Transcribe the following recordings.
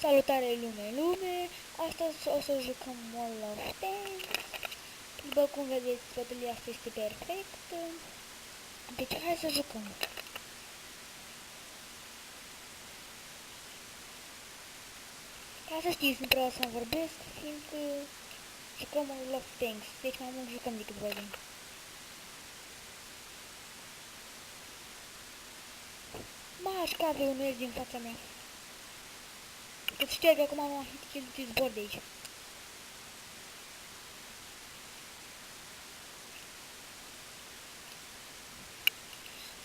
Salutare lume! Astăzi o să jucăm Wall of Tanks. După cum vedeți, bătălia asta este perfectă. Deci hai să jucăm. Ca să știți, nu vreau să vorbesc, fiindcă jucăm Wall of Tanks. Deci mai mult jucăm decât vorbim. M-aș cade un ex din fața mea. Îți șterg acum am hit kill de zbor de aici.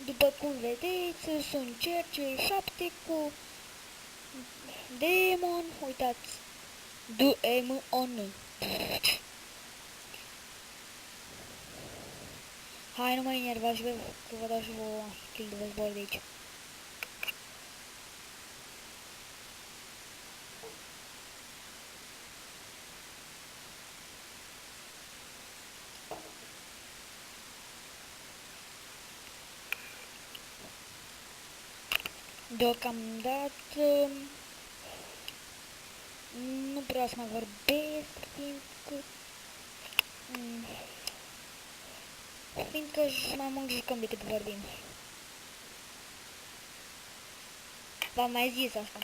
După cum vedeți, sunt Churchill 7 cu Demon, uitați, D-M-O-N. Hai, nu mă enervați, că vă dau și vouă kill de zbor de aici. Deocamdată nu vreau să mai vorbesc, fiindcă mai mult jucăm decât vorbim. V-am mai zis asta.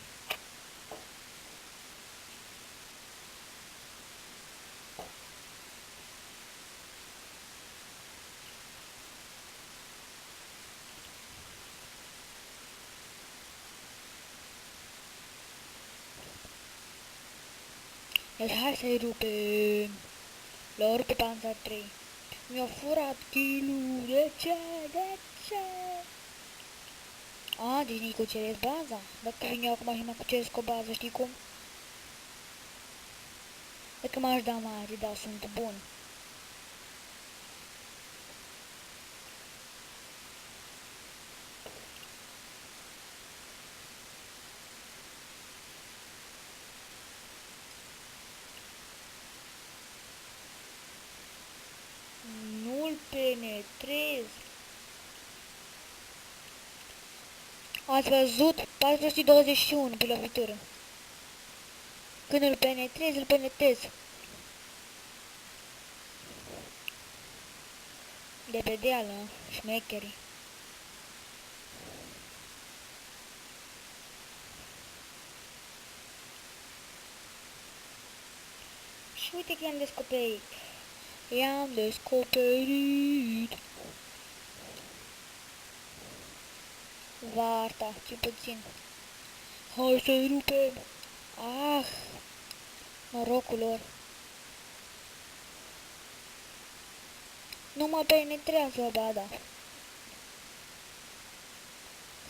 Deci hai să-i rupem. L-au rupt pe Panzer 3. Mi-a furat kill-ul. De ce? De ce? A, deci nici cuceresc baza. Dacă vin eu acum și mă cuceresc o bază, știi cum? Dacă m-aș da mare, da, sunt bun. Nu-l penetrez. Ați văzut? 421 pe lovitură. Când îl penetrez. De pe deală, șmecherii. Și uite că i-am descoperit. I-am descoperit. Varta, ce puțin. Hai să-i rupem. Ah, norocul lor. Nu mă penetrează, ba da.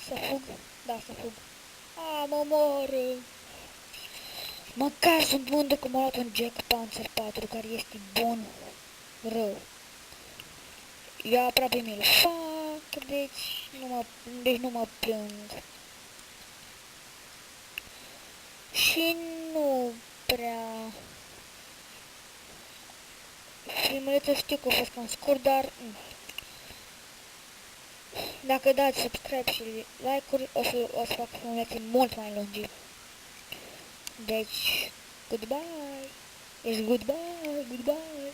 Să fug? Da, să fug. A, mă mor. Măcar sunt mândru că m-a luat un Jack Panzer 4 care este bun. Rău. Eu aproape mi-l fac, deci nu mă plâng. Și nu prea... Filmulețul știu că a fost cam scurt, dar... Dacă dați subscribe și like-uri, o să fac filmulețe mult mai lungi. Deci, goodbye! Deci, goodbye!